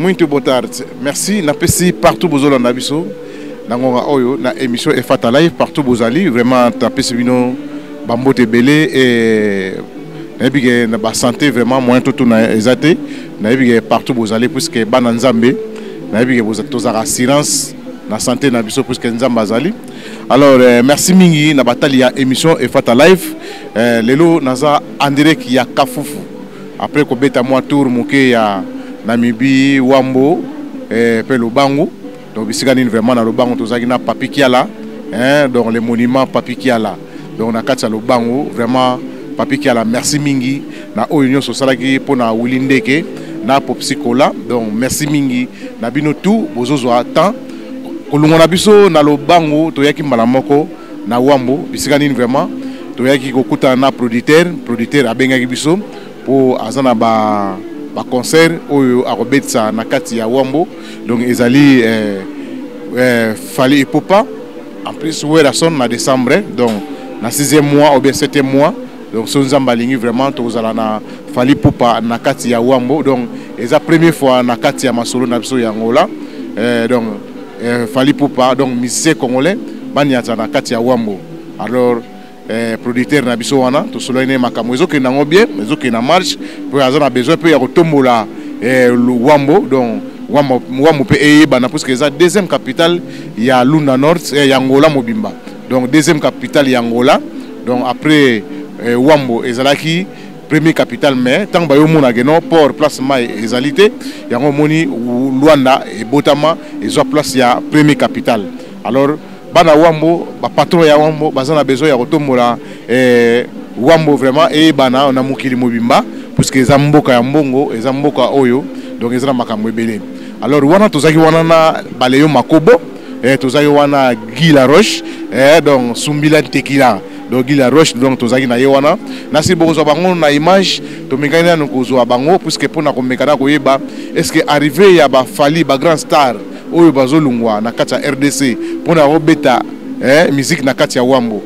Muito boa tarde. Merci. Napesi partout bozola na biso. Nangonga oyo na émission Efata Live partout bozali vraiment tapesi bino bambote belé et nabige na ba santé vraiment moyen tout na ezate nabige partout bozali puisque bana nzambe nabige bozatoza assurance na santé na biso puisque nzamba azali. Alors merci mingi na batali ya émission Efata Live lelo naza en direct ya Kafufu après ko beta moi tour moké ya Namibi, Wambo, pe Lobango. Donc, ici, vraiment dans Lobango, tout ça, il y a Papi Kiala, donc les monuments Papi Kiala. Donc, on a quatre Lobango, vraiment Papi Kiala. Merci Mingi, na Union Sociale pour na Wilindeke, na Popsicola. Donc, merci Mingi, na bino tout, bozozo temps. Kolungona biso na Lobango, to yaki malamoko, na Wambo, ici, vraiment, to yaki kokuta na producteur a bengaki biso pour azana ba concert oyo arobetsa na kati ya Wambo donc ezali Fally Ipupa en plus ouais la son na décembre donc na 6e mois ou bien 7e mois donc son zambalingi vraiment tozala na Fally Ipupa na kati ya Wambo donc eza première fois na kati ya masolo na biso ya Angola donc Fally Ipupa donc musicien congolais banyata na kati ya Wambo alors producteur na biso wana to soloine makambo ezoke nango bien ezoke na marche pour azana besoin peu ya kotombola Wambo donc Wambo pe eyeba parce que ça deuxième capitale ya Lunda Nord ya Angola mobimba donc deuxième capitale ya Angola donc après Wambo ezalaki premier capitale mais tant ba yo mona geno port place mai ezalité yango moni Luanda et Botama ezo place ya premier capitale alors bana Wambo ba patron ya Wambo bazana besoin ya kotombola Wambo vraiment et bana on a mukili mobimba parce que eza mboka ya mbongo eza mboka oyo donc eza makambo ebele alors wana tozaki wana na baleyo makobo tozaki wana Guy La Roche donc Sumbila Tekila donc Guy La Roche donc tozaki na yewana nasi bokozwa bango na image to mekana na kozwa bango parce que pona ko mekana ko yeba est-ce que arrivé ya ba Fally ba grand star oyo bazolungwa na kati ya RDC pona robeta musique na kati ya Wambo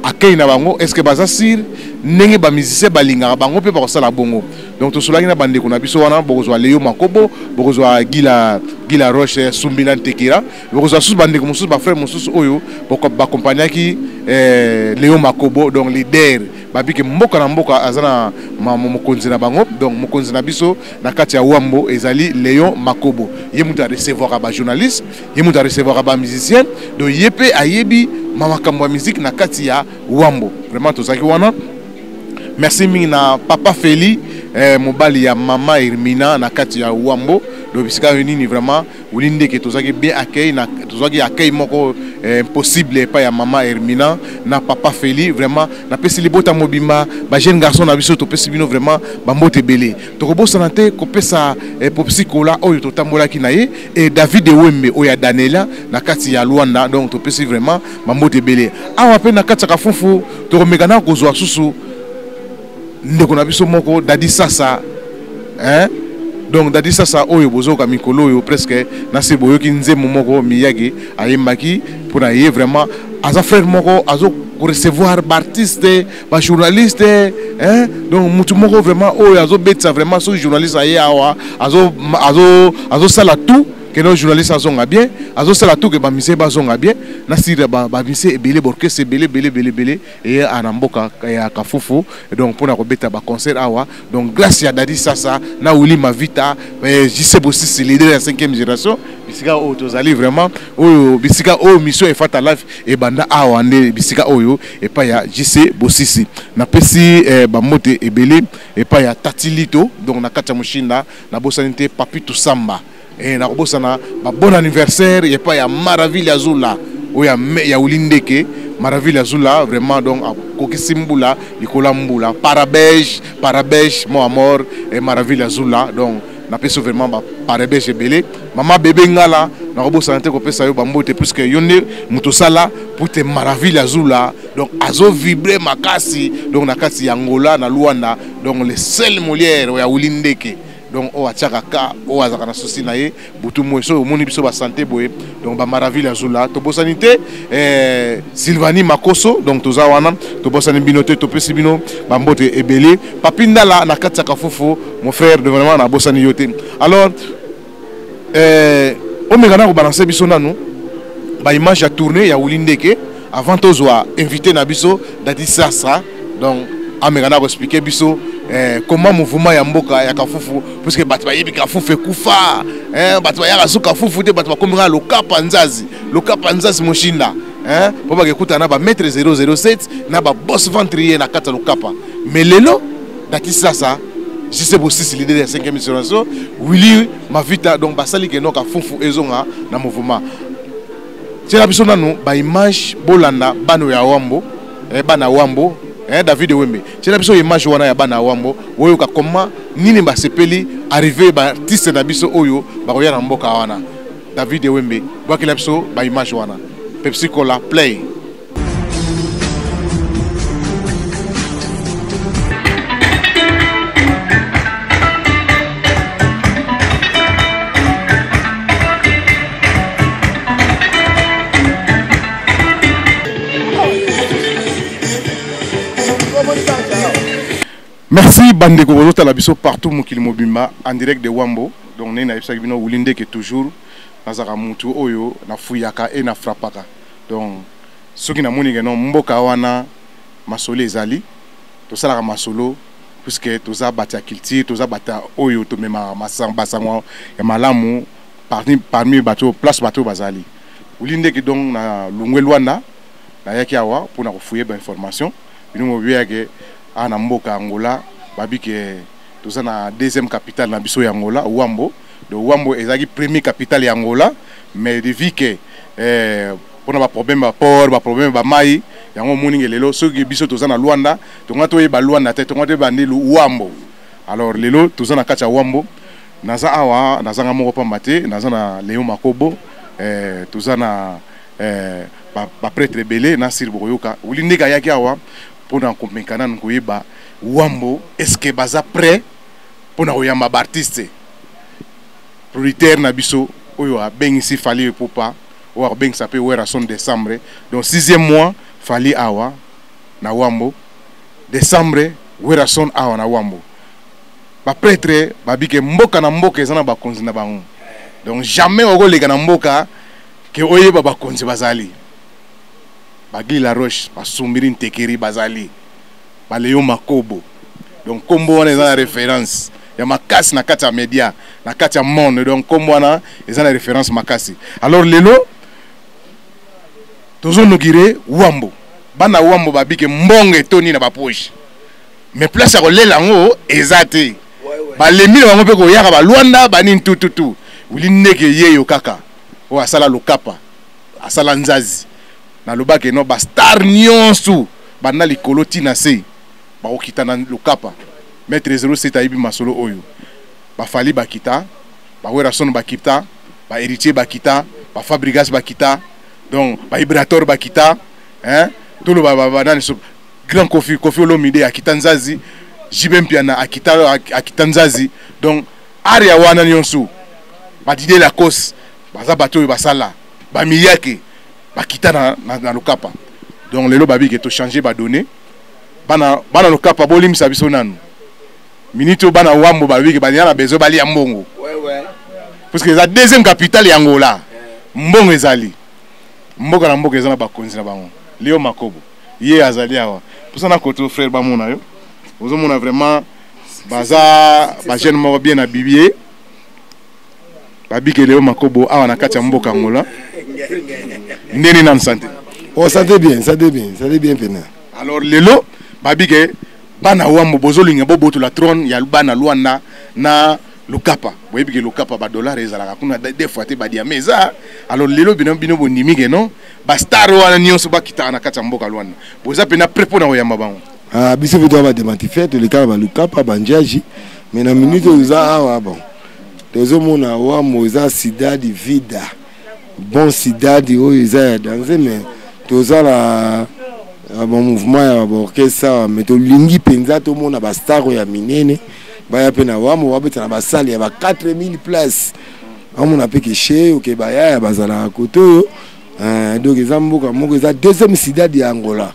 akei na bango est-ce que baza sir ndenge ba musicien balinga bango pe ba kosala bongo donc to solaki na bande ko na biso wana bokozwa Leyo Makobo bokozwa Guy La Roche Sumbila Ntekira bokozwa sus bande ko musus ba frère musus oyo ba compagnie ki Leyo Makobo donc leader babike mboka na mboka azana mokonzi na bango donc mokonzi na biso na kati ya Wambo ezali Leyo Makobo ye muta recevoir ba journaliste ye muta recevoir ba musicien donc yepe ayebi makambo ya musique na kati ya Wambo vraiment tozaki wana merci mingi na papa Feli mobali ya mama Irmina na kati ya Wambo donc bisika nini vraiment ulinde ke tozaki bien accueil na tozaki accueil moko impossible pas ya mama Irmina na papa Feli vraiment na pesi libota mobimba ba jeune garçon na biso to pesi bino vraiment ba mbote belé to ko bosa na te ko pesa Popsicola oyo to tambola ki na ye et David Wembe oya Daniela na kati ya Luanda donc to pesi vraiment ba mbote belé awa pe na kati ya Kafufu to ko mekana ko zwa susu ndeko na biso moko Dadi Sasa donc Dadi Sasa oyo bozoka mikolo oyo presque na se boyo ki nzembo moko miyagi ayembaki pour na ye vraiment aza frère moko azo recevoir ba artiste ba journaliste donc mutu moko vraiment oyo azo betsa vraiment so journaliste aye awa azo sala tout que nos journalistes sont bien, azo sala tout que ba mise ba zonga bien, na sira ba mise ebele borkese belé et anamboka ya Kafufu donc pour na kobeta ba concert awa donc grâce à Dadi Sasa na Uli Mavita JC Bosisi leader de la 5e génération bisika o tozali vraiment oyo bisika o mission Efata Live et banda awa nde bisika oyo et pa ya JC Bosisi na pesi ba mote ebele et pa ya Tatilito donc na kata mushinda na bosanité Papitu Samba et na kobosana ba bon anniversaire et pas ya Maraville Azula ou ya Ulindeke Maraville Azula vraiment donc kokisimbula likolambula parabège mon amour et Maraville Azula donc na peso vraiment ba parabège belé mama bébé ngala na kobosana te ko pesa yo ba mbote puisque yonde mutosala pour te Maraville Azula donc azo vibrer makasi donc na kati ya Angola na Luanda donc le seul Molière ya Ulindeke donc o achaka o azaka souci na ye butu moso moni biso ba santé boye donc ba Maraville Azula to bosanité Sylvanie Makoso donc toza wana to bosani binote to pesi bino ba mbote ebele papindala na kataka Kafufu mon frère de vraiment na bosani yote alors on me gana balancer biso nanu ba image à tourner ya Wilindeke avant tous wa invité na biso dati sasa donc amegana ko expliquer biso comment mouvement ya mboka ya kafufu parce que batba yebi kafufu kufa batba ya kasu kafufu te batba komira lokapa nzazi moshinda pour ba kekuta na ba maître 007 na ba boss ventrier na kata lokapa mais lelo dati sasa je sais aussi l'idée de la 5e mission Willy Mavita donc basali ke no kafufu ezonga na mouvement c'est la biso nanu ba image bolanda bano ya wambo bana wambo David Wembe c'est la biso image wana ya bana wambo oyo ka comment nini ba sepeli arrivé ba artiste na biso oyo ba koya na mboka wana David Wembe ba kila biso ba image wana Pepsi Cola play. Merci Bandeko Bozota la biso partout mokili mobimba en direct de Wambo donc na ebisa bino Wilindeke toujours nazaka mutu oyo na fuyaka et na frappaka donc soki na moni ngeno mboka wana masolo ezali to sala masolo puisque toza bata culture toza bata oyo to mema basango ya malamu parmi bato place bato bazali Wilindeke donc na lungwe Luanda na yaki awa pour na kofuye ba information bino mobiake ana mboka Angola babike toza na deuxième capitale na biso ya Angola Wambo de Wambo ezaki premier capitale ya Angola mais de vie que pour na problème ba port ba problème ba mai yango moninga lelo soki biso toza na Luanda tonga to ba Luanda te tonga te ba ndelu Wambo alors lelo toza na kacha Wambo naza awa naza nga moko pamba te naza na Léon Makobo toza na ba prêtre belé na Sir Boyoka Wilindeka yaki awa pour na komekana nkoyeba Wambo est-ce que baza prêt pour na oyamba artiste prioritaire na biso oyo abengisi fali popa o abengisa pe wera son décembre donc 6e mois fali awa na Wambo décembre wera son awa na Wambo ba prêtre babike mboka na mboka ezana ba konzi na bango donc jamais okolega na mboka ke oyeba ba konzi bazali Bagli la Roche, Basumbiri Ntekeri Bazali, Léon Makobo. Donc, comme on est dans la référence, il y a Makasi na kati ya média, na kati ya monde. Donc, comme on a la référence Makasi. Alors, lelo, tozo nogire Wambo. Bana Wambo babike mbonge toni na bapoche. Mais place à kolela ngo ezate. Ba lemi na bango pe ko yaka ba Luanda bani tututu. Wilindeke yeyo kaka. O asala lokapa. Asala nzazi. Na lobake no ba star nyonso bana likolo tina se ba okita na lokapa maître 07 ayibi masolo oyo ba fali bakita ba wera son bakita ba héritier bakita ba fabrigas bakita donc ba vibrator bakita tout le ba nani so grand Kofi Olomide akita nzazi jibempiana akita nzazi donc area wana nyonso ba dide la cause baza bato basala ba miyake bakita na lokapa donc lelo babi ke to changer ba donner bana lokapa bolimisa biso nanu minito bana Wambo babi ke bana bezo bali ya mbongo parce que la deuxième capitale ya Angola mbongo ezali mboka na mboka ezana bakonzi na bango Léon Makobo ye azali awa pour ça na koto frère bamona yo ozomona vraiment baza ba jeune moko bien na bibier babi ke Léon Makobo awa na kati ya mboka Angola Neni nan santé. Oh, santé bien pena. Alors lelo babike bana Wambo bozolinga boboto la trône ya bana Luanda na lokapa. Boyebike lokapa ba dollar ezalaka kuna des fois te ba dia meza. Alors lelo bino bonimike non? Ba star wana nyonso bakita na kata mboka Luanda. Boza pena prepo na oyamba bango. Ah biso veto ba démentifie to lekala ba lokapa ba njaji. Mais na minute oza awa bon. Tozo mona Wambo za cidade vida. Bon cidade oyo eza danse mais toza la bon mouvement ya orchestre mais to lingi penza to mona ba star ya minene baya pena Wambo wabeta na ba salle ya ba 4000 places amona peke chez OK baya ya bazala koto donc eza mboka moko eza deuxième cidade ya Angola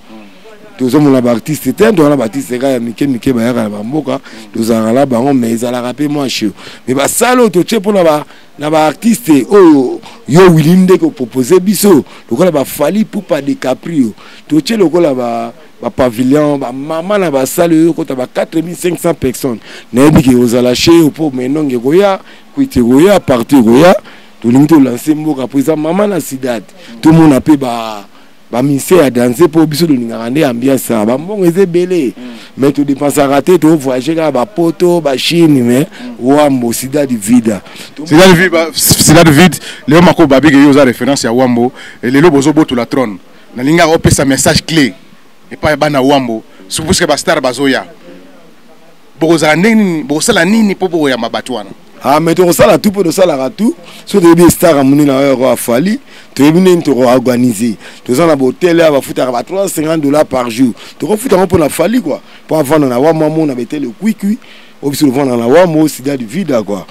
tous mon artiste était dans la bâtisse c'est gars Mike ba ya ba mboka tous en là ba on mais ça la rappeler moi chaud mais ba salo to che pour na ba artiste oh yo Willinde ko proposer biso lokola ba Fally Ipupa DiCaprio to che lokola ba pavillon ba maman na ba salle yo ko ta ba 4500 personnes na bi ke ozala chez pour menonge goya kuite goya parti goya to limito lancer mboka présent maman na Sidat tout le monde a pe ba ministère à danser pour biso de l'ingande ambiance ça ba mbongo ezebele mais tu dépenses à rater tu voyager ba poto ba Chine mais Wambo Sidat Vida Sidat Vida Léo Mako Babi que yoza référence à Wambo et les lobozo boto la trône na linga opé sa message clé et pas bana Wambo suppose que ba star bazoya boza nini bosala nini popo ya mabatwana. Ah mais tu ça la tout pour ça la tout sur des stars à mon na Fally tu es venu te organiser tu as un hôtel là va foutre à $350 par jour tu vas foutre pour la Fally quoi pour vendre na Wambo on avait le cuicui au biso vendre na Wambo Sidat Vida quoi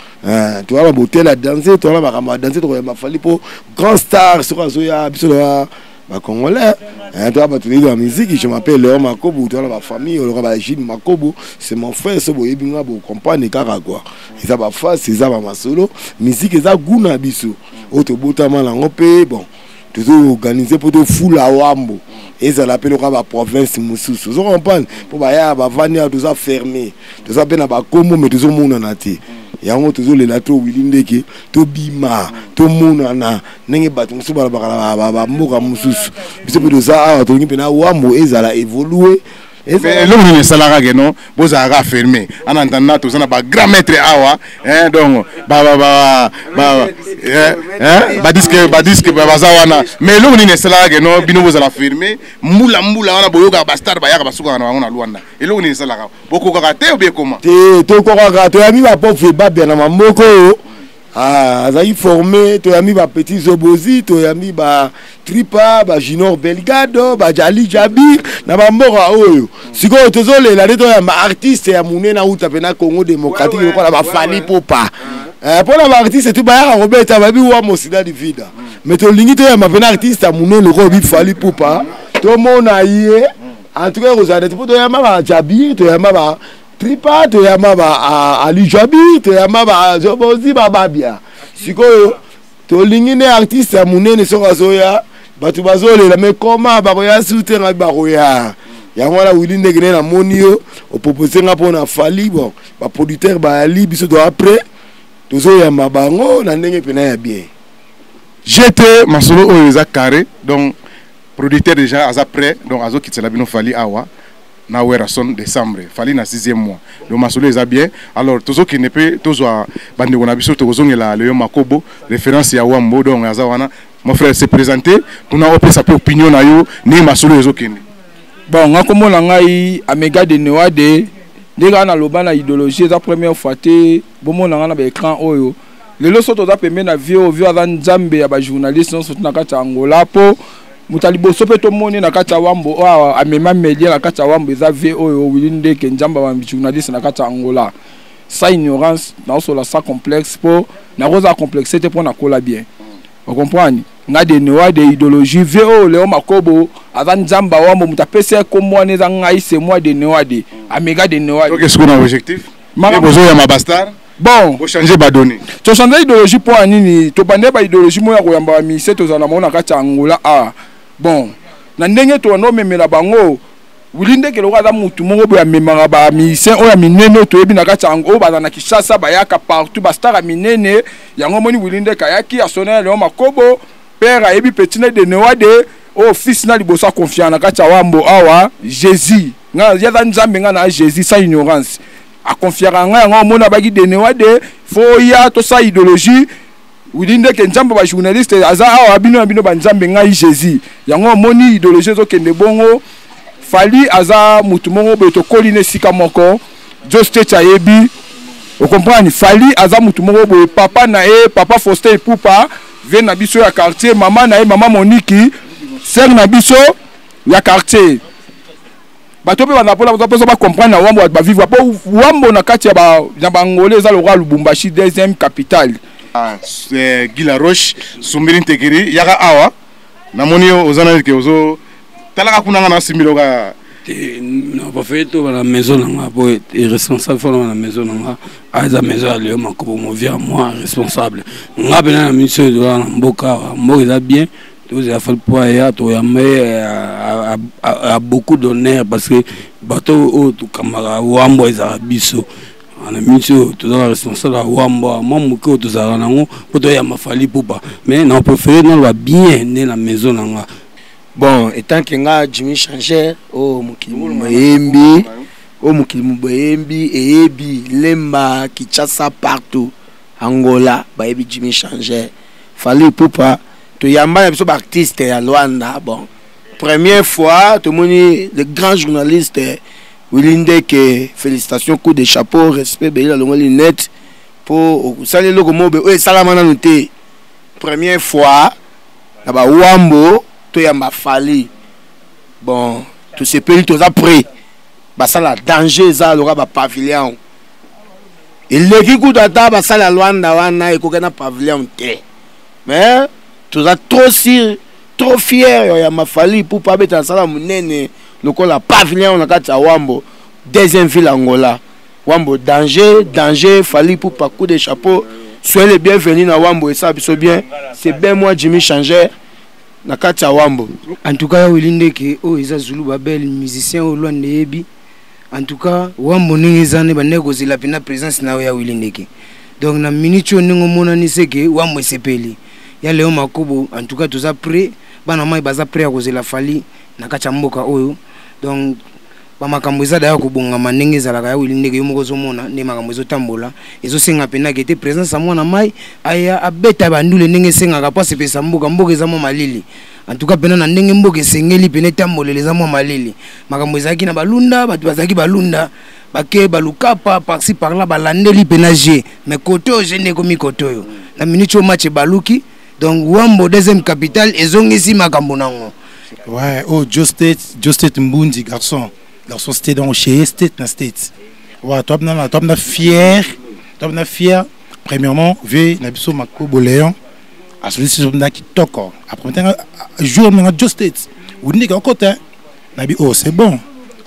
tu vas à hôtel à danser tu vas à danser tu vas Fally pour grand star sur azoya biso ba Congolais toi ba tu dis la musique je m'appelle Léon Makobo toi la famille le roi Gilles Makobo c'est mon frère ce boye binga bo comprendre kaka quoi ils a ba face ils a ba masolo musique eza guna biso auto botama la ngopé bon toujours organisé pour te foule à Wambo et ça l'appelle le roi province mususu vous comprenez pour ba ya ba vania tout ça fermé tout ça ben ba Kombo mais toujours monde na té yango toujours les lato Willinde ke to bima to monana nenge batu musu ba mboka mususu biso pe za to ngi pe na Wambo ezala évoluer et l'homme ne salara que non vous avez fermé en entendant tout ça na ba grand maître awa hein donc disque bazawana mais l'homme ne salara que non bino vous allez fermer mula wana boyoka ba star ba yaka basuka na wana Luanda et l'homme ne salara boko kaka ou bien comment to kaka to ami ba pauvre ba bien na moko ah ça y formé to ami ba petit zobozi to ami ba tripa ba Junior Belgado ba Jali Jabir na ba mbora oyo siko tozole la to ya artiste ya munena uta pena Congo démocratique ko la ba Fally Ipupa pour la artiste tout ba ya Robert Babi Wambo Sidat Vida mais to lingi to ya ma pena artiste ya munene ko bi Fally Ipupa to mona yé en tout cas vous allez to ya ma Jabir to ya ma tripa to ya ma ba Ali Jabir to ya ma ba zobozi ba babia sikoyo to lingi ne artiste ya munene so azoya batu bazole la mais comment ba ya soutenir ba roya ya ngwana Willinde gene na monio o proposer nga pona Fally bon ba producteur ba ali biso do après to zo ya mabango na ndenge pena ya bien j'étais masolo o eza carré donc producteur déjà aza prêt donc azo kitela bino Fally awa na wera son décembre Fally na 6e mois le masolo eza bien alors tozo ki ne peut tozo bande ko na biso to zongela Léon Makobo référence ya Wambo donc aza wana mon frère s'est présenté pour na opé sa opinion na yo ni masolo ezo kende bon ngakomona ngai Amega de Newade ndeka na loba na idéologie za première fois te bomona nga na ba écran oyo lelo soto za pembe na vie aza nzambe ya ba journaliste non soto na kati Angola po mutalibo sope to moni na kati Wambo amema media na kati Wambo eza vie oyo Willinde ke nzamba ba journaliste na kati Angola sa ignorance na so la sa complexe po na rosa complexité pour na kola bien vous comprenez nga de Newade idéologie VO Léon Makobo aza nzamba Wambo mutapese ko mwana za ngai c'est moi de Newade Amega de Newade donc est-ce qu'on a objectif et bozo ya mabastar bon pour changer ba donner to changer idéologie pour anini to bande ba idéologie moya ko yamba mi seto za na mona kati Angola bon na ndenge to no memela bango Willinde ke loka za mutu moko bo ya memanga ba misien o ya minene to yebi na kati Angola ba na Kinshasa ba yaka partout ba star minene yango moni Willinde kayaki asona Léon Makobo père ayebi petine de Newade o fils na libosa confiant na kati Wambo awa Jésus nga ya za nzambe nga na Jésus sa ignorance a confiera nga yango mona bagi de Newade fo ya to sa idéologie Willinde ke nzambe ba journaliste aza awa bino ba nzambe nga Jésus yango moni idéologie zo kende bongo Fally aza mutu mongo be to koline sika moko juste chayebi vous comprenez Fally aza mutu mongo be papa na papa Faustin Ipupa vient na biso ya quartier maman na maman Moniki sœur na biso ya quartier bato pe bana pola ba comprendre na Wambo ba vivre po Wambo na kati ya ba Angolais za le roi Lubumbashi deuxième capitale Guy Laroche Sumbiri Ntekiri yaka awa na monio ozana ke ozo talaka kuna na simbiloka Non, pas fait tout la maison là, pour être responsable pour la maison là. À la maison à Léo, moi responsable. On a bien la mission de la Mboka, moi bien. Tout a fait le poids et a beaucoup d'honneur parce que bateau tout camarade Wambo ils a biso. On a mis tout dans la responsable à Wambo, moi moko tout ça nango, pour toi il m'a fallu pour pas. Mais non préféré non va bien né la maison là. Bon, étant que nga Jimmy Changer au Mukilimu Boyembi et Ebi Lemba Kinshasa partout Angola ba Ebi Jimmy Changer fallait pour pas to yamba biso artiste à Luanda. Bon, première fois tout moni le grand journaliste Willindeke, félicitations, coup de chapeau, respect la longue lunette pour saluer le mobe et salamana noté première fois là ba Wambo to yamba fali. Bon, tout ces pays tous après bah ça la danger ça l'aura ba pavillon et le qui coup d'ata bah ça la Luanda wana et kokena pavillon té mais tout ça trop fier yamba fali pour pas mettre ça la munene le ko la pavillon na kati ya Wambo deuxième ville Angola. Wambo danger fali pour pas coup de chapeau. Soyez les bienvenus na Wambo et ça biso bien c'est bien moi Jimmy Changer na kati ya Wambo. En tout cas Willindeke o eza Zulu babel musicien au loin de Ebi. En tout cas Wambo ningizane ba négocier la pena présence na ya Willindeke. Donc na minute ningo mona ni seke Wambo sepeli. Ya Léo Makobo en tout cas tout ça prêt bana mai baza prêt à causer la fali na kati ya mboka oyo. Donc ba makambo eza daya ko bonga manenge zalaka ya Willindeke yo moko zo mona ne makambo zo tambola ezo senga pena ke te présence à mwana mai aya abeta bandule ndenge senga ka passe pesa mboka eza mo malili. En tout cas pena na ndenge mboka sengeli pena tambolele za mo malili makambo ezaki na balunda batu bazaki balunda bake balukapa par-ci par-là balandeli pena G mais côté o je ne komi côté yo na minute match baluki. Donc Wambo deuxième capitale ezongisi makambo nango. Ouais, oh Joe State Mbundi garçon c'était dans chez State na State. Ouais, toi na fier premièrement ve na biso Makobo Léon à celui ci na kitoko après jour na Joe State ou ndike au côté na bi oh c'est bon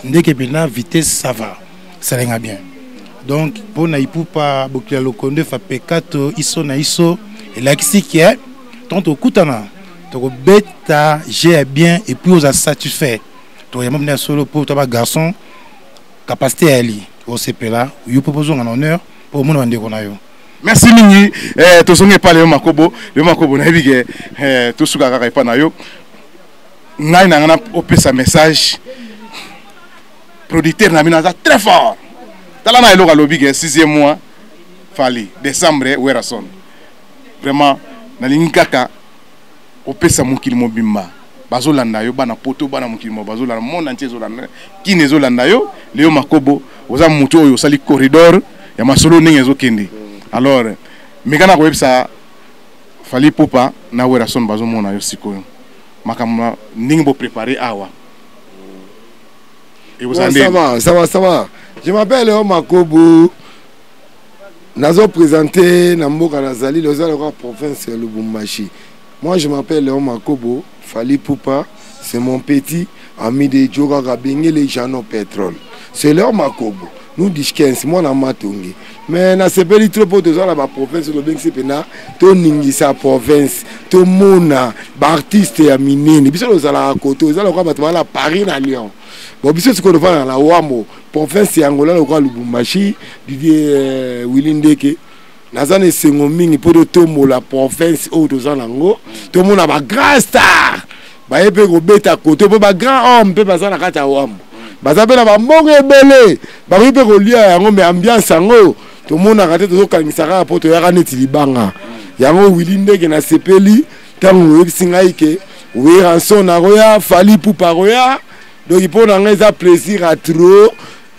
ndike bina vitesse ça va ça renga bien. Donc pour na ipupa bokila lokonde fa pekato iso na iso et là qui est tant au kutana to beta j'ai bien et puis aux a satisfait to yamam na solo pour toi garçon capacité à li au CP là you propose en honneur pour mon wande ko na yo. Merci mingi to songe pa le Makobo na bige to suka ka pa na yo ngai na ngana opesa message producteur na mina za très fort tala na eloka lobige 6e mois fali décembre werason vraiment na lingaka opesa mokili mobimba bazolanda yo bana poto bana mokili mo bazolanda monde entier zolanda kine zolanda yo Léo Makobo oza mutu oyo sali corridor ya masolo ninge zokende alors mekana ko websa fali popa na werason bazomona yo sikoyo makamma ninge bo préparer awa et vous allez ça va je m'appelle Léo Makobo nazo présenté na mboka nazali le roi province Lubumbashi. Moi je m'appelle Léo Makobo Fali Poupa, c'est mon petit ami de Djoga Rabengé les Jano Pétrole. C'est Léo Makobo. Nous disons moi na matongi. Mais na sepeli trop pour la province le bengi pena to ningi sa province to mona ba artiste ya minene biso lo zala koto zala kwa batwa la Paris na Lyon. Bon biso ce qu'on va la Wambo province ya Angola le roi Lubumbashi Didier Willindeke nazane sengo mingi pour tombo la province au to zala ngo to mona ba grand star ba epé ko beta koto ba grand homme pe bazana kata Wambo bazabela ba mbongo ebele ba ripe ko lia yango me ambiance yango to mona kate to kanisaka po to yaka neti libanga yango Willindeke na sepeli tango yebisinga ike we ranson na roya Fali Poupa roya donc il peut avoir plaisir à trop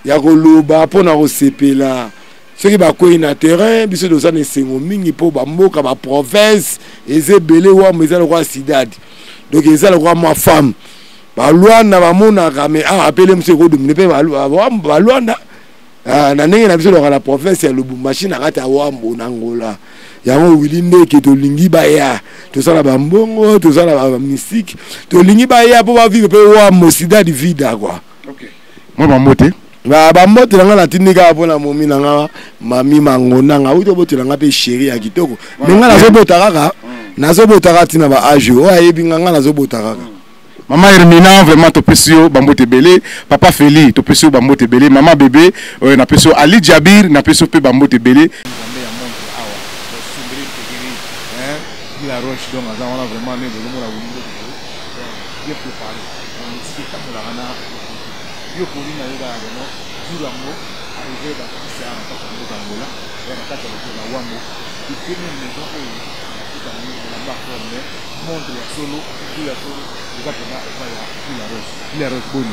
ya koloba po na sepela ceux qui ba ko na terrain biso do ça ne sengo mingi po ba mboka ba province ezebele wa meza le roi Sidad donc ezala le roi ma femme ba Luanda ba mona kame appelé monsieur ko dominer pe ba Luanda na ndenge na biso la province ya Lubumbashi na kata Wambo na Angola yango Willindeke to lingi ba ya to sala ba mbongo to sala ba mystique to lingi ba ya po ba vivre pe Wambo Sidad vida quoi. OK. moi bambote bambote nanga natindika mpona momi nanga mami mangonanga uto botelanga mpe chéri ya kitoko me nga nazobota kaka nazobota kaka ntina baage oyo ayebi nga nazobota kaka Maman Hermina, vraiment, Topesio, Bambote Belé. Papa Feli, Topesio, Bambote Belé. Maman Bébé, Napesio Ali Djabir, Napesio Pe Bambote Belé. La roche, donc, on a vraiment né de l'homme à Windows. Bien préparé. On explique comme la rana. Yo Pauline a eu la rana. Jour à mot, arrivé dans le Christian, en tant que Angola, et la carte de la Wamo. Il fait une maison où tout à l'heure, la barre formée, montre la solo, tout la solo. La roche bonne.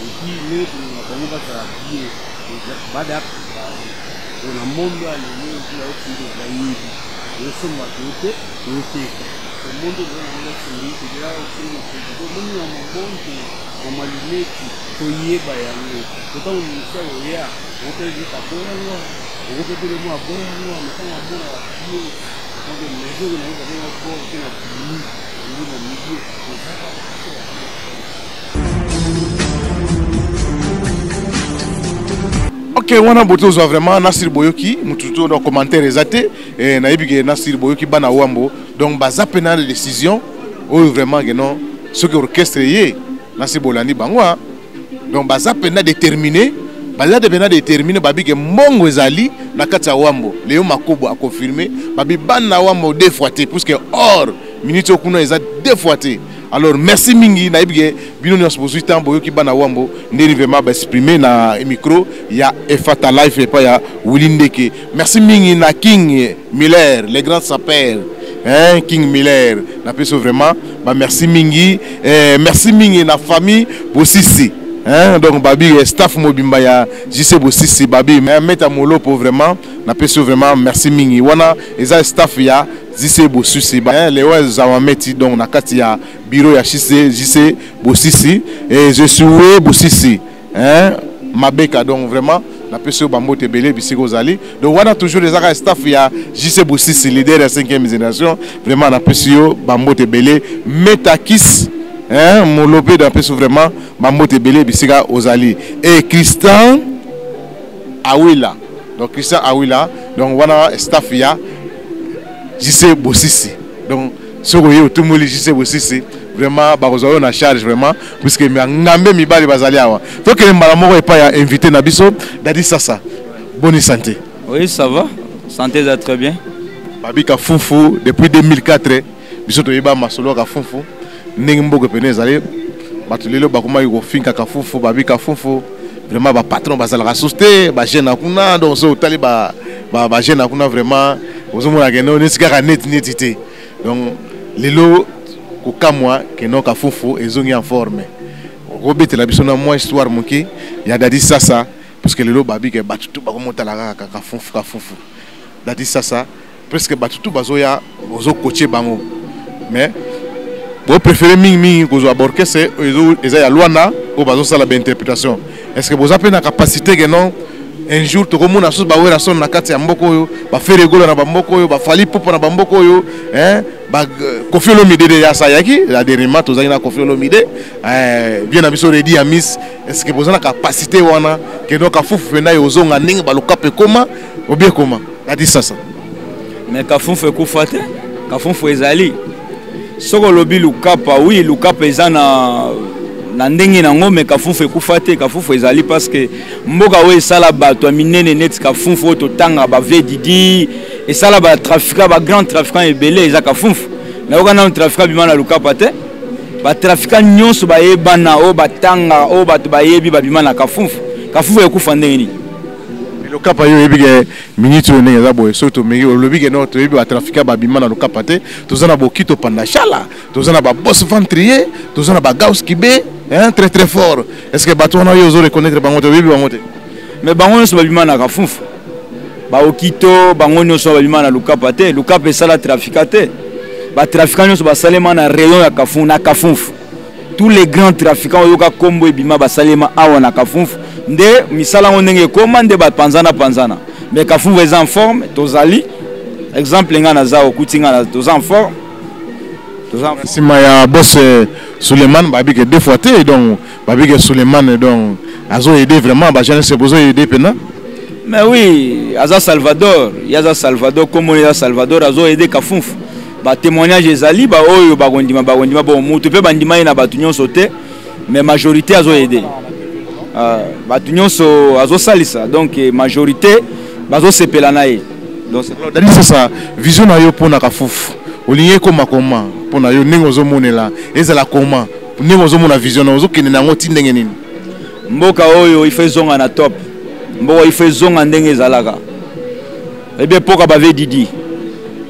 Et puis nous, on va s'habiller. Badak, on a monde à l'année, on a aussi des amis. Nous sommes à côté, nous sommes le monde de la série, c'est là aussi le monde à mon monde, on m'a allumé, il y a bayané. Pourtant, on nous sait, on peut dire à Boyano, on peut dire le mot à Boyano, mais quand on a bon à pied, on peut les jours, on a bien à bord, on a fini, on a milieu, on a pas. Ok, on a beaucoup vraiment Nassir Boyoki, nous tout dans commentaire exaté et naïbi Nassir Boyoki bana wambo donc baza pena les décisions ou vraiment que non ce que orchestre est Nassir Bolani bangwa donc baza pena déterminé babi que mongo ezali na kata wambo Léo Makobo a confirmé babi bana wambo deux fois puisque or minute kuna eza deux fois. Alors merci mingi na ibige bino nyos bozuita boyoki bana wambo ndeni vraiment ba exprimer na micro ya Efata Live et pas ya Wilindeke. Merci mingi na King Miller, les grands sapeurs. Hein, King Miller, na peso vraiment ba merci mingi merci mingi na famille Bosisi. Hein, donc babi staff mobimba ya JC Bosisi babi meta molo pour vraiment na peso vraiment merci mingi wana eza staff ya JC Bosisi ba les zawameti donc na kati ya bureau ya JC Bosisi et je suis Bosisi hein mabeka donc vraiment na peso bambote belé bisiko zali donc wana toujours les staff ya JC Bosisi leader de la 5e génération vraiment na peso bambote belé metakis hein molopé dans peso vraiment bambote belé bisika ozali et Christian Awila donc Christian Awila donc wana staff ya JC Bosisi donc ce que tout le monde JC Bosisi vraiment barozo na charge vraiment puisque ngambe mibali bazali awa faut que mbalamoko et pas ya invité na biso Dadi Sasa bonne santé. Oui ça va, santé ça très bien. Babi ka fufu depuis 2004 biso to yeba masolo ka fufu ndenge mboko pene zali batulelo bakoma yuko finka ka fufu babi ka fufu vraiment ba patron bazala ka soste ba jeune kuna donc so tali ba jeune kuna vraiment ozomona ke no nesika ka net netité donc lelo ko kamwa ke no ka fufu ezongi en forme robete la biso na moi histoire moki ya Dadi Sasa parce que lelo babi ke batutu bakomota la ka fufu Dadi Sasa presque batutu bazoya ozo coacher bango mais vous préférez mingi que vous aborquez c'est ya Luana ou bazo sala ba interprétation est-ce que vous avez la capacité que non un jour to komona so ba wera son na kati ya mboko yo ba faire golo na mboko yo ba fali popo na mboko yo hein ba Koffi Olomide de ya sayaki la dernièrement to zangina Koffi Olomide bien na biso ready ya miss est-ce que vous avez la capacité wana que donc ka fufu na yo zonga ninga ba lokape koma ou bien comment Dadi Sasa mais ka fufu ekufate ka fufu ezali soko lobi lukapa oui lukapa eza na ndenge nango mais kafufu ekufate kafufu ezali parce que mboka oyo esala bato ya minene neti kafufu oyo totanga bave didi esala batrafiquant bagrand trafiquant ebele eza kafufu nayoka nano trafiquant bima na lukapa te batrafiquant nyonso bayebana oyo batanga oyo bato bayebi babima na kafufu kafufu ekufa ndenge nini le Kapa yo ebige minute ne za boy soto megi olobi ke no to ebi ba trafiquer ba bima na le Kapa te to zana bokito panda chala to zana ba boss ventrier to zana ba gaus kibe hein très très fort est-ce que bato na yo zo reconnaître bango to ebi bango te mais bango nyonso babima na kafunfu baokito bango nyonso babima na lukapa te lukapa esala trafika te batrafiquant nyonso basalema na rayon ya kafunfu na kafunfu tous les grands trafiquants oyoka kombo ebima basalema awa na kafunfu nde misala ngo ndenge ekoma nde bapanzana panzana mais kafunfu eza en forme tozali exemple nga na za okuti nga na toza en forme sima ya boss Suleiman babike deux fois te donc babike Suleiman donc azo aider vraiment ba jeunesse besoin aider pena mais oui aza Salvador yaza Salvador comme ya Salvador azo aider kafunfu ba témoignage ezali ba oyo bagondima bo mutu pe bandima na batu nyonso te mais majorité azo aider batu nyonso azo salisa donc majorité bazo sepela na ye donc c'est ça vision na yo pona kafunfu olinye koma pona yo ningo zo monela ezala koma ningo zo mona vision na zo kene nango tindenge nini mboka oyo ife zonga na top mboka ife zonga ndenge ezalaka ebe poka bave didi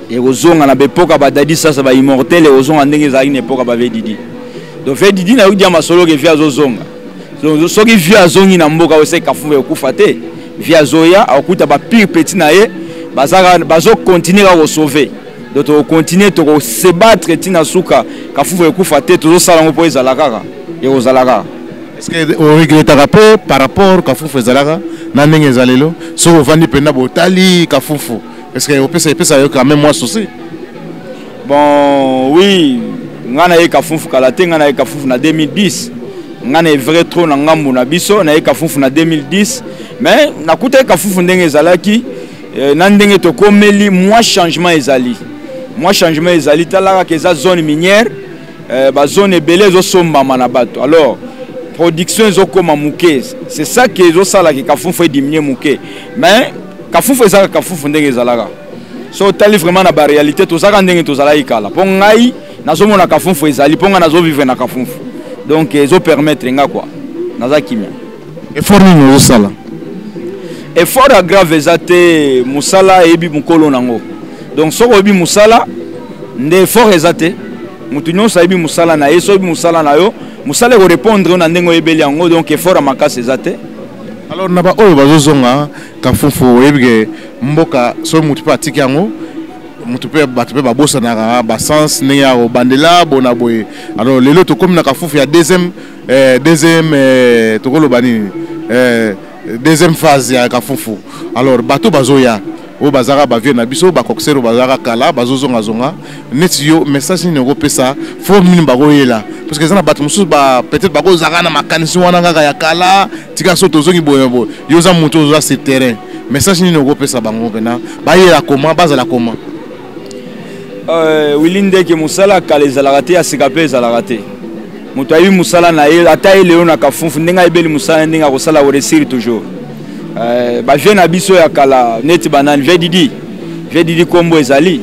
et ozonga na bepoka badadi sasa ba immortel et ozonga ndenge ezalaki na epoka bave didi donc ve didi na udia masolo ke via zozonga donc soki via zongi na mboka ose kafunga okufa te via zoya akuta ba pire petit na ye bazaka bazo continuer à sauver donc on continue to se battre tina suka kafunga okufa te tozo sala ngo po ezalaka et ozalaka. Est-ce que on regrette par rapport kafunfu ezalaka na ndenge ezalelo so ovandi penda botali kafunfu est-ce que opesa yo quand même moi souci bon oui ngana ye kafunfu kala te ngana ye kafunfu na 2010 ngana e vrai trop na ngambu na biso na ye kafunfu na 2010 mais nakuta kafunfu ndenge ezalaki na ndenge to komeli moi changement ezali talaka ke za zone minière ba zone belé zo somba na bato alors production ezokoma muke c'est ça que ezosala ke kafunfu diminuer muke mais kafunfu ezaka kafunfu ndenge ezalaka so tali vraiment na ba réalité tozaka ndenge tozala ikala po ngai nazomona kafunfu ezali po nga nazo vivre na kafunfu donc ezo permettre nga quoi naza kimia effort ni osala effort aggrave ezate musala ebi mukolo nango donc soko ebi musala nde effort ezate mutu nyonso ebi musala na yeso ebi musala na yo musala ko répondre na ndengo ebeli yango donc effort à makasi ezate alors na ba oyo bazozonga kafunfu ebige mboka so mutu pa tiki yango mutu pe batu pe babosa na ba sens ne ya bandela bona boye alors lelo to comme na kafunfu ya deuxième to kolo bani deuxième phase ya kafunfu alors bato bazoya o bazara ba vie na biso ba koksero bazara kala bazozonga zonga neti yo message ni ngo pesa fo mini bagoyela parce que ça na bato musu ba peut-être bako zara na makanisi wana ngaka ya kala tika so tozongi boye yo za muto zo sur terrain message ni ngo pesa bango pena ba yela comment bazala comment wilinde ke musala kala ezalaka te asikape ezalaka te muto ayi musala na ye ata ele na kafunfu ndenga ebeli musala ndenga ko sala o réussir toujours ba jeune abiso ya kala neti banani ve didi kombo ezali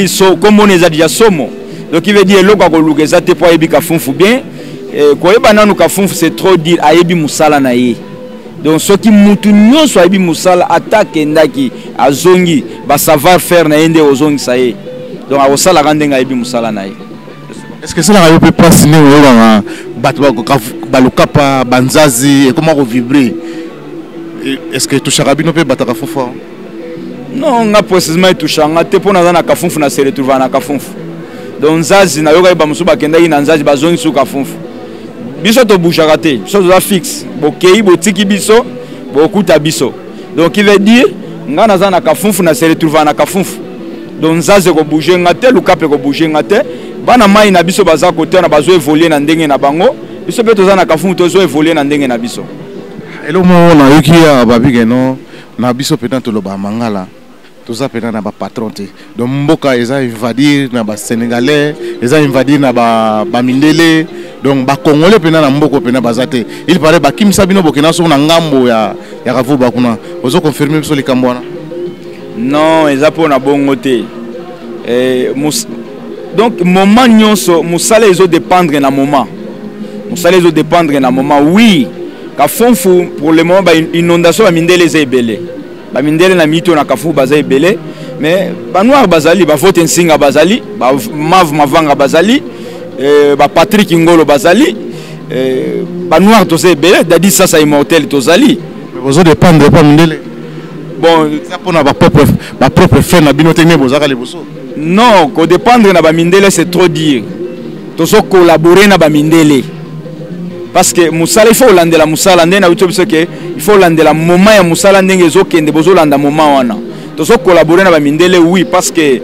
so kombo neza dia somo donc il veut dire lokwa ko lukeza te po ayebi kafunfu bien ko yeba nanu kafunfu c'est trop dire ayebi musala na ye donc soki mutu nyonso ayebi musala attaque ndaki azongi ba savoir faire na yende ozongi sa ye donc awosala kandenga ayebi musala na ye. Est-ce que ça n'a pas passé dans balukapa banzazi et comment vibrer? Est-ce que tout charabino peut battre kafunfu? Non, nga précisément tout changa te pona na kafunfu na se retrouver na kafunfu. Donc nzazi na yoka ba musuba kenda ina nzazi bazongi su kafunfu. Biso to bouchaka te, biso to fixe. Bokei botiki biso, bokuta biso. Donc il veut dire nga naza na kafunfu na se retrouver na kafunfu. Donc nzazi ko bouger ngate lukape ko bouger ngate. Bana mai na biso baza côté na bazo évoluer na ndenge na bango biso pe toza na kafunfu tozo évoluer na ndenge na biso elo mo na yoki ya babige no na biso peut-être to loba mangala toza peut-être na ba patron te donc mboka eza invadir na ba sénégalais eza invadir na ba mindele donc ba congolais peut-être na mboko peut-être bazate il paraît ba kimisa bino bokena so na ngambo ya kavuba kuna ozo confirmer biso likambo wana non eza po na bongo te donc moment nyonso musala ezo dépendre na moment oui kafunfu pour le moment ba inondation ba mindele eza ebele ba mindele na mito na kafunfu baza ebele mais ba noir bazali ba vote nsinga bazali ba mavanga bazali ba Patrick Ngolo bazali ba noir toza ebele dadi sasa immortel tozali vous dépendre pas mindele bon ça pour na ba propre fait na bino tene bozaka liboso non ko dépendre na ba mindele c'est trop dire tozo collaborer na ba mindele parce que musala il faut landela musala ndena uto biso ke il faut landela moment ya musala ndenge ezokende bozo landa moment wana tozo collaborer na ba mindele oui parce que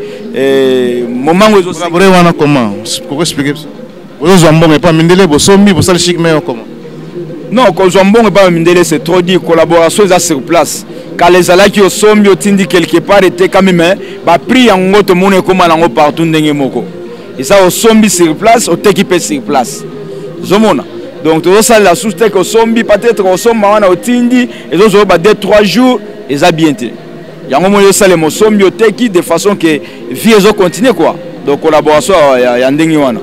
moment où ezo collaborer wana comment pourquoi expliquer bozo zambongo pas mindele bosombi bosala chic mais comment non ko zambongo pas mindele c'est trop dire collaboration est sur place quand les ala qui osombi otindi quelque part était quand même ba prix yango to mone koma nango partout ndenge moko et ça osombi sur place o t'équiper sur place zomona donc tout ça la sous que osombi peut-être osomba wana otindi et zo ba 2-3 jours et ça bien té yango mo ça les mosombi oteki de façon que vie zo continuer quoi donc collaboration ya ndenge wana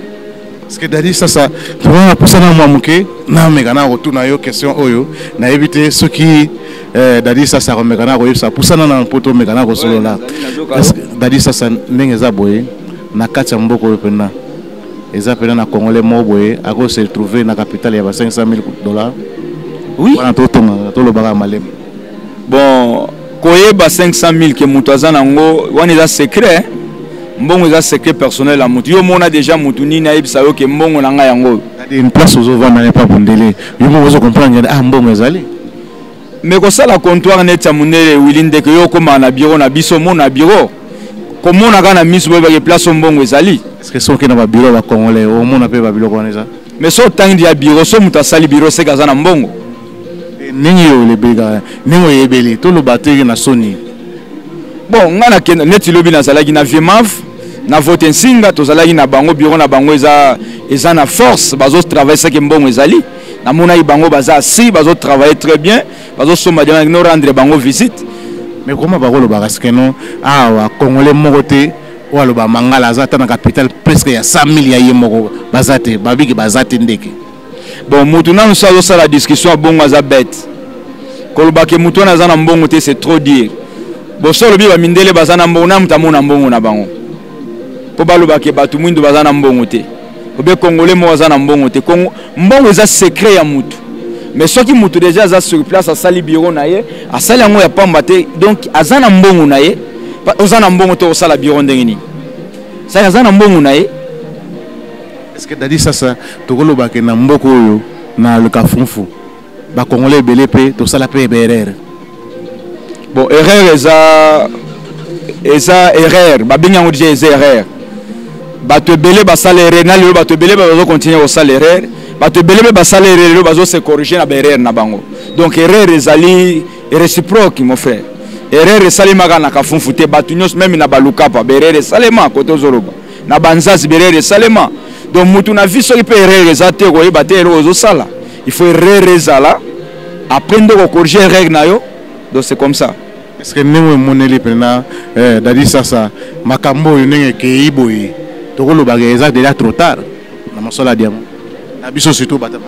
parce que dadi ça tu vas pousser na moi muke na megana retour na yo question oyo na éviter ceux qui dadi ça remegana ko ça pousser na poto megana ko solo là dadi ça ndenge za boye na kati ya mboko pena eza pena na congolais mo boye ako se trouver na capitale ya $500,000 oui wana to tonga to lo baga malem bon koyeba 500,000 ke mutu aza nango wana eza secret mbongo eza secret personnel à mutu yo mona déjà mutu nini ayebisa yo ke mbongo na nga yango une place ozo vanda n'est pas bondele yo mo ozo comprendre ah mbongo ezali mais ko sala comptoir net ya munele wilinde ke yo koma na bureau na biso mona bureau comment on a na miss boy ba place mbongo ezali est-ce que so ke na ba bureau ba congolais au mona pe ba bureau kona ça mais so tangi ya bureau so muta sali bureau se kaza na mbongo ningi yo le bega ningo yebeli to lo bateri na soni bon ngana ken net lobi na salaki na viemaf na vote nsinga to salaki na bango bureau na bango eza na force bazo travailler ça ke mbongo ezali na mona i bango baza si bazo travailler très bien bazo soma de no rendre bango visite mais comment bagolo baraskeno wa congolais mokote walo ba mangala azata na capital presque ya 100,000 ya yemoko bazate babiki bazate ndeke bon mutu na nsazo sala discussion bongo za bête koloba ke mutu na zana mbongo te c'est trop dire bon solo bi ba mindele bazana mbongo na mutamona mbongo na bango po baloba ke batu mwindo bazana mbongo te obe congolais mo bazana mbongo te mbongo eza secret ya mutu mais soki mutu déjà za sur place a sali bureau na ye a sali yango ya pamba te donc azana mbongo na ye ozana mbongo to sala bureau ndenge ni ça azana mbongo na ye est-ce que dadi sasa tokoloba ke na mboko oyo na le kafunfu ba congolais belé pe to sala pe erreur bon erreur eza erreur ba binga ngo déjà erreur ba te belé ba sala erreur na le ba te belé ba zo continuer au sala erreur ba te belé ba sala erreur ba zo se corriger na erreur na bango donc erreur ezali réciproque mon frère erreur esalema kana kafunfu te batu nyos même na balukapa erreur esalema koto zoroba na banzazi erreur esalema donc mutu na vie soki pe erreur ezate ko yeba te erreur ozo sala il faut erreur ezala après de corriger erreur na yo donc c'est comme ça est-ce que nemo moneli pena dadi sasa makambo yo ndenge ke iboyi tokoloba ke eza déjà trop tard na masola diamant na biso surtout batama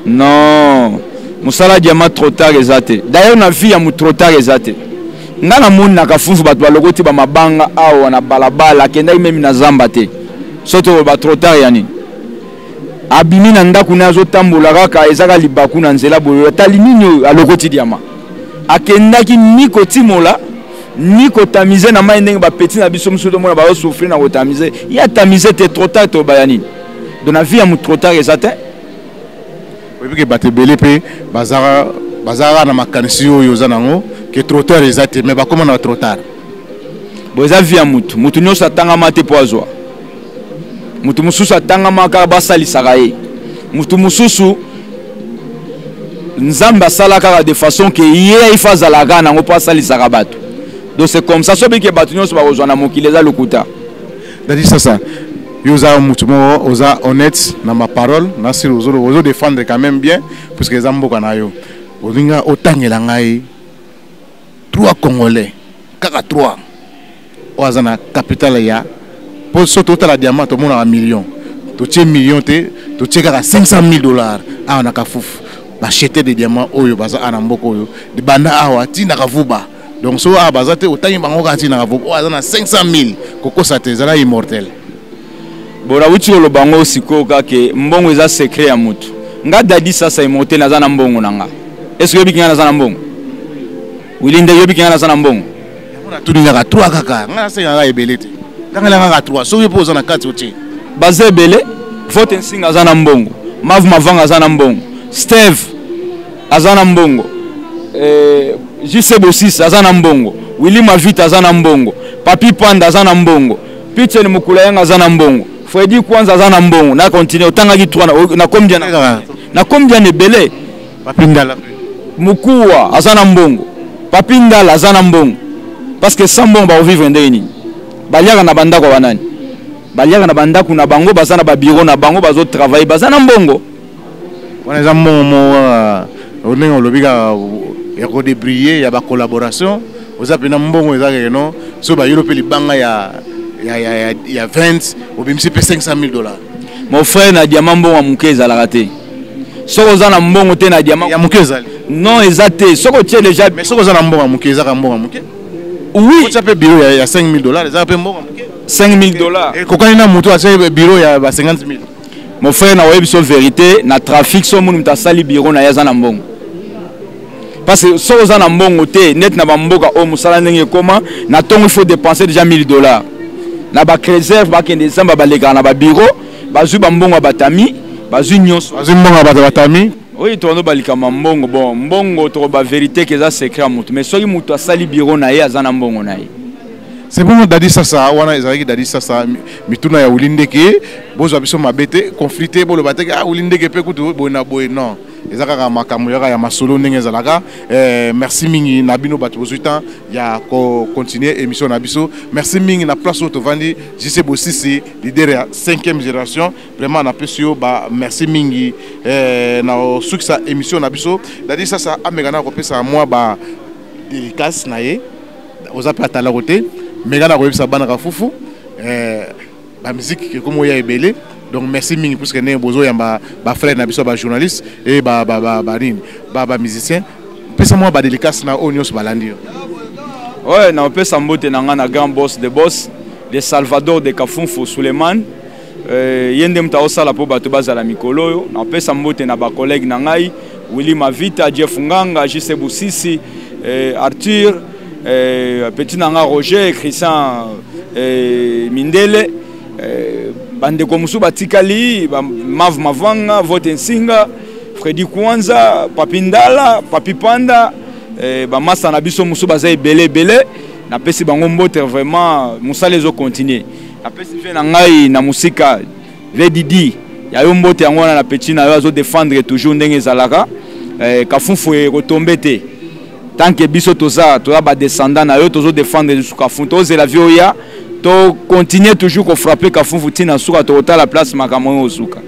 non musala diamant trop tard ezate d'ailleurs na vie ya mu trop tard ezate ngana moni na kafunfu bato balokoti ba mabanga awa na balabala kenda meme na zamba te soto ba trop tard yani abimi na ndaku na zo tambola kaka ezaka libaku na nzela boyo tali nini alokoti diamant akendaki ni kotimola ni kotamize na mai ndenge ba petit na biso musuto mona ba souffrir na kotamize ya tamize te trop tard to bayani de na vie ya mu trop tard ezate oui que bato belé pe bazara na makanisi oyo za nango que trop tard ezate mais ba comment na trop tard bo eza vie ya mutu nyonso atangama te po azwa mutu mususu atangama kaka basalisaka ye mutu mususu nzambe asala kaka de façon que ye ifa azalaka nango po asalisaka bato donc c'est comme ça soki ke bato nyonso bakozwa na mokili eza lokuta dadi sasa yoza mutu moko oza honnête na ma parole na sir ozo défendre quand même bien parce que zamboka na yo olinga otangela ngai 3 congolais kaka 3 oza na capitale ya pour surtout la diamant to mona 1 million to tie million te to tie kaka $500,000 a na kafufu ba acheter des diamants oyo baza ana mboko oyo de banda awa tina kavuba donc so a bazate otangi bango ka tina kavuba oza na 500,000 koko sa te zala immortel. Bora wuti lo bango siko ka ke mbongo eza secret ya mutu nga dadi sasa emote naza na mbongo nanga. Est-ce que yobi kinga naza na mbongo? Wilinde yobi kinga naza na mbongo? On a tout dit nga 3 kaka. Nga se nga ebelete. Nga nga 3. So yopo za na 4 otie. Bazé belé, vote nsinga aza na mbongo. Mav Mavanga aza na mbongo. Steve aza na mbongo. JC Bossis aza na mbongo. Willy Mavita aza na mbongo. Papi Panda aza na mbongo. Pichen Mukulayanga aza na mbongo. Freddy Kwanza aza na mbongo. Na continue otanga ki 3 na combien na combien de belé? Papi Ndala. Mukuwa aza na mbongo. Papi Ndala aza na mbongo. Parce que sans mbongo ba vivre ndeni. Baliaka na banda kwa banani. Baliaka na banda kuna bango baza na ba bureau na bango bazo travailler baza na mbongo. On est en moment on est lobika ya ko débriller ya ba collaboration. Vous avez na mbongo ezaka non so ba yolo pe libanga ya 20 ou bien c'est 500 000 $. Mon frère na diamant mbongo mukeza la raté. Soko za na mbongo te na diamant ya mukeza. Non exacté. Soko tie déjà mais soko za na mbongo mukeza ka mbongo muke. Oui, ça peut bureau ya 5 000 $, ça peut mbongo muke. 5 000 $. Et kokani na moto a bureau ya 50 000. Mon frère na webi so vérité na trafic so munu mtasali bureau na yaza na mbongo. Parce que si vous avez un bon côté, net na bamboka o musala ndenge koma na tongo il faut dépenser déjà 1 000 $. Na ba réserve ba kende samba ba lega na ba bureau, ba zu bambongo batami, ba zu nyonso. Ba zu mbongo batami. Oui, tono balika mbongo bon, mbongo to ba vérité que ça secret mutu. Mais soki mutu asali bureau na ye azana mbongo na ye. C'est bon dadi sasa wana ezalaki dadi sasa mituna ya ulindeke bozo biso mabete conflité bo le bateke ulindeke pe kutu bona boy non ezaka makambo ya masolo ndenge ezalaka merci mingi na bino bato bozuita ya ko continuer émission na biso merci mingi na place auto vandi JC Bosisi leader ya 5e génération vraiment na pesio ba merci mingi na succès émission na biso dadi sasa amegana ko pesa moi ba dédicace na ye ozape atala côté Megana Roysa Banaka Foufou, la musique comme il y a belé. Donc merci mingi parce que nous besoin yamba ba frère na biso ba journaliste et ba musicien. Pesa moi ba délicace na Onios Balandi. Ouais, na pesa mbote na ngana grand boss de Salvador de Kafunfo Suleiman. Yende mta osala po bato bazala mikolo yo. Na pesa mbote na ba collègue na ngai Willy Mavita, Jeff Nganga, JC Bosisi, Arthur petit nanga Roger, Christian Mindele, bande komusu batikali, Mav Mavanga, Vote Nsinga, Freddy Kwanza, Papi Ndala, Papi Panda, masa na biso musu baza belé, na pesi bango mbote vraiment musa les continuer. Na pesi fe na ngai na musika VDD, ya yo mbote yango na petit na yo azo défendre toujours ndenge zalaka, Kafunfu retomber te. Tant que biso toza ba descendant na yo tozo défendre jusqu'à Kafunfu to la vioya to continuer toujours ko frapper Kafunfu tina suka to la place makamon osuka.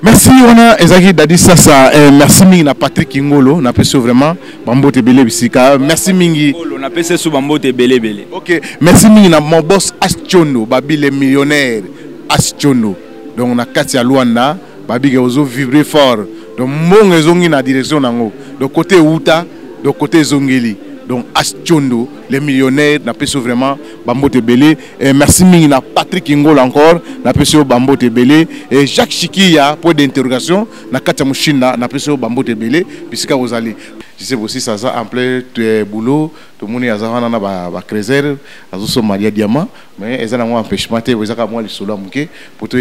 Merci wana ezaki dadi sasa merci mingi na Patrick Ngolo na peso vraiment bambote belé bisika merci mingi Ngolo na peso su bambote belé. OK merci mingi na mon boss Astiono babi les millionnaires Astiono donc na kati ya Luanda babi ke ozo vibrer fort donc mbongo ezongi na direction nango donc côté Uta de côté Zongeli, donc Astiondo, les millionnaires, n'a pas vraiment Bambote Belé. Et merci mingi na Patrick Ngol encore, n'a pas Bambote Belé. Et Jacques Chikia, point d'interrogation, na Katamushina, n'a pas Bambote Belé, puisque vous allez. Je sais aussi ça en plein boulot, tout le monde a un creuser, a Maria Diamant, mais ils ont un empêchement, ils ont un peu solo mouké, pour tout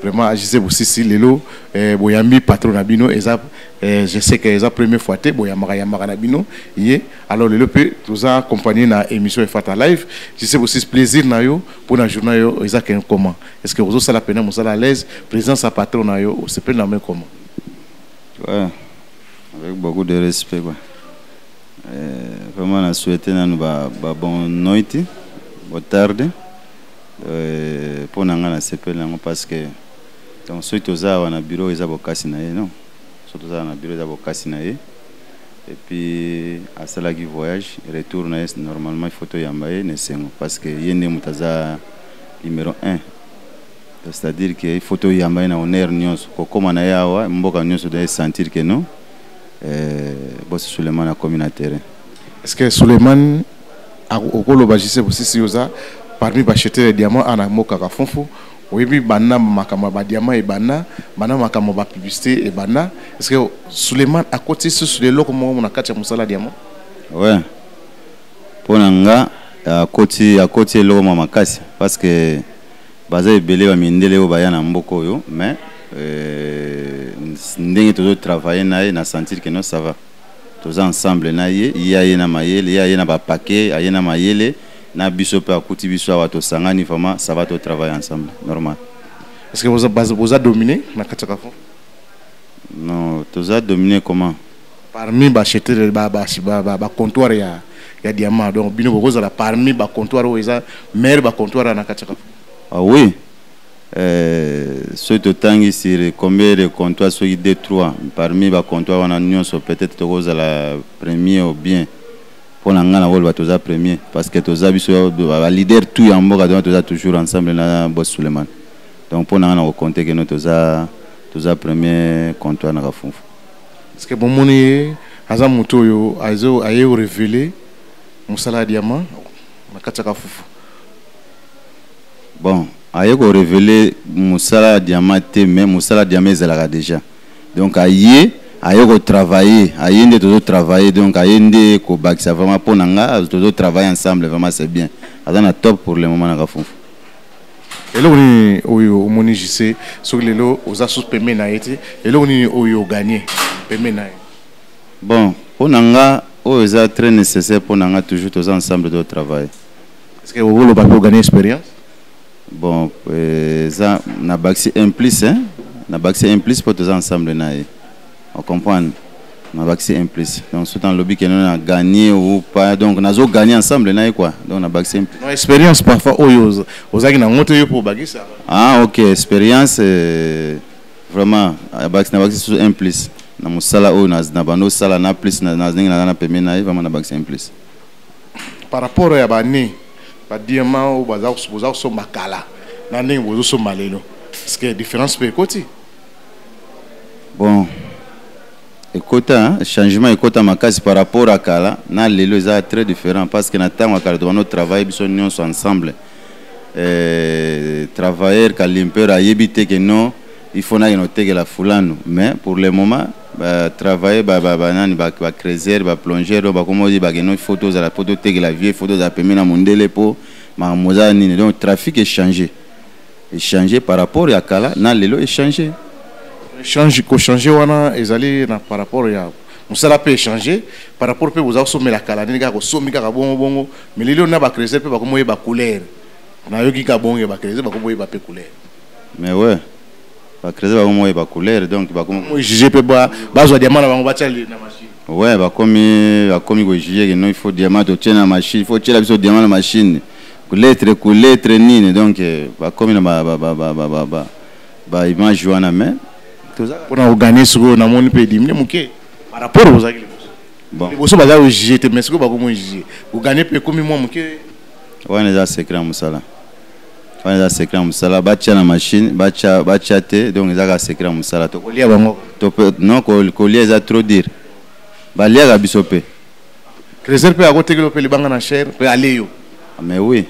vraiment, je sais aussi si Lelo, Boyambi, patron Nabino, je sais que c'est la première fois que Boyamara Nabino, alors le LP, nous a accompagné dans l'émission Fata Live, je sais aussi plaisir pour la journée, ils ont comment. Est-ce que vous avez la peine, vous êtes à l'aise, présence à patron, c'est pas la même comment. Ouais. Avec beaucoup de respect. Vraiment, on a souhaité une bonne nuit, bonne tarde. Pour nous, on a parce que ceux qui ont un bureau, ils ont un surtout un bureau, ils ont un et puis, à cela qui voyage, retour, normalement, il faut y aller, parce que il y a un numéro 1. C'est-à-dire qu'il faut y aller en air, comme on a on sentir que non. Boss Suleiman a commis un terrain. Est-ce que Suleiman a aussi parmi acheter les diamants à Moka Kafunfu? Oui, banna makama ba diamant et banna bana makambo ba publicité et bana est-ce que Suleiman à côté sur les locaux mo na katia musala diamant ouais ponanga à côté lo mama kasi parce que baza ebele ba mindele o baya na mboko yo mais ndenge toujours travailler na sentir que non ça va tous ensemble na ye na mayele ye na ba paquet ye na mayele na biso pe akuti biso wa to sangani vraiment ça va to travailler ensemble normal. Est-ce que vous avez dominé na katia fond? Non, tous a dominé comment? Parmi ba cheter ba comptoir ya diamant donc bino boza la parmi ba comptoir o eza maire ba comptoir na katia fond. Ah oui. Ce totangi sur combien de comptoirs sont 2-3 parmi les comptoirs on a peut-être tous la premier ou bien pour l'angana vol va tous premier parce que tous abisso leader tout en boga donc tous toujours ensemble na boss Suleiman donc pour l'angana on compter que nous tous premier comptoir na Kafunfu. Est-ce que bon moni azam mutoyo azo aye révéler musala diamant na katia Kafunfu? Bon aye ko révéler musala diamant mais musala diamant ezalaka déjà donc aye ko travailler aye nde toujours travailler donc aye nde ko bakisa vraiment pour nanga toujours travailler ensemble vraiment c'est bien azana top pour le moment na Kafunfu. Elo ni oyo omoni jise so lelo oza sous paiement na été elo ni oyo gagner paiement na. Bon pour nanga oyo eza très nécessaire pour nanga toujours tous ensemble de travail. Est-ce que vous voulez gagner expérience? Bon, ça n'a baxé un plus, hein? N'a baxé un plus pour tous ensemble, on comprend. N'a baxé un plus. Donc, c'est un lobby que nous avons gagné ou pas. Donc, nous avons gagné ensemble, quoi. Donc, on a baxé un plus. Non, expérience parfois, aux agents ont monté pour bagger ça. Ah, ok, expérience, vraiment, n'a baxé un plus. Dans mon salaire, dans sala na plus, dans na paiement, vraiment, n'a baxé un plus. Par rapport à Bani. Pas diamant ou bazar so makala na ndenge bozo so malelo est-ce que différence peut côté? Bon écoute changement écoute makasi par rapport à kala na lelo est très différent parce que na temps à kala notre travail biso nyons ensemble travailler kalimper ayebite que non il faut na noter que la fulano mais pour le moment travailler nani ba creuser ba plonger ba comment dire ba que non photos à la photo tege la vieille photo za pemena mondele po ma moza nini donc trafic est changé par rapport à kala na lelo est changé wana ezali na par rapport ya musala peut changer par rapport pe boza so mela kala nini ka ko so mika ka bongo mais lelo na ba creuser pe ba comment ba couleur na yoki ka bongo ba creuser ba comment ba pe couleur mais ouais ba creuser ba comment ba couleur donc ba comment juger pe ba zo diamant na bango ba tchali na machine ouais ba comme ko juger que non il faut diamant to tchena machine il faut tchela biso diamant na machine lettre nini donc ba comme na ba image wana mais pour organiser ce qu'on a mon pays dimne muke par rapport aux agriculteurs bon vous savez bazar juger mais ce que ba comment juger vous gagnez peu comme moi muke wana za secret musala wana za secret musala ba tcha na machine ba tcha te donc za ka secret musala to kolia bango to non kolia za trop dire ba lia ga bisope creuser pe à côté que le pe libanga na cher pe aller yo mais oui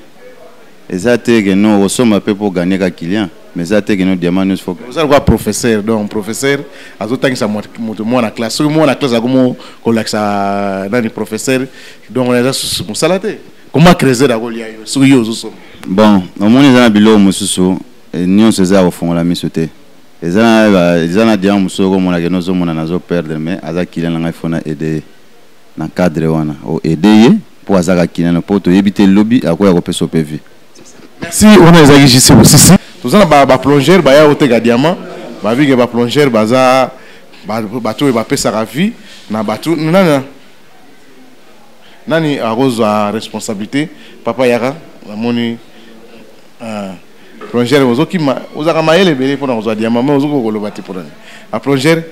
exactement que non ressomme peu pour gagner ka client mais ça te que nous demandons faut vous allez voir professeur donc professeur azotangi sa moi na classe moi na classe comme kolaksa nani professeur donc on a ça musalate comment creuser da kolia yo sur yo zo bon au moins za bilo mususu nion se za ofon la misote ezana dia mususu ko mona que nous sommes nazo perdre mais aza client nga fona aider na cadre wana o aider pour azaka client pour to éviter lobby akoya ko peso PV. Merci on a ezaki JC aussi tout ça ba plongeur ba ya otega diamant ba vi que ba plongeur baza bato ba pesa ka vie na bato nani a rose a responsabilité papa yaka moni plongeur ozoki ozaka mayele belé pour na ozo diamant mais ozoko ko lobati pour a plongeur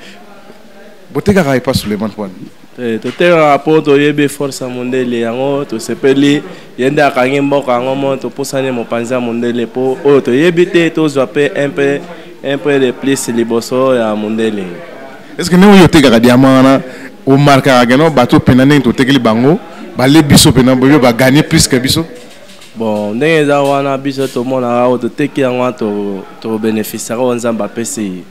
boteka ka pas Suleiman Pwan toteka rapport toyebe force mondele yango tosepeli yende akangi mboka yango mo toposani mopanzi mondele po oyo toyebi te tozwa pe un peu de plus liboso ya mondele. Est-ce que nous yoteka diamant na o marka gano bato penane totekeli bango bale biso pena boyo ba gagner plus que biso bon ndenge za wana biso to mona o toteki yango to bénéficiaire on nzamba pesi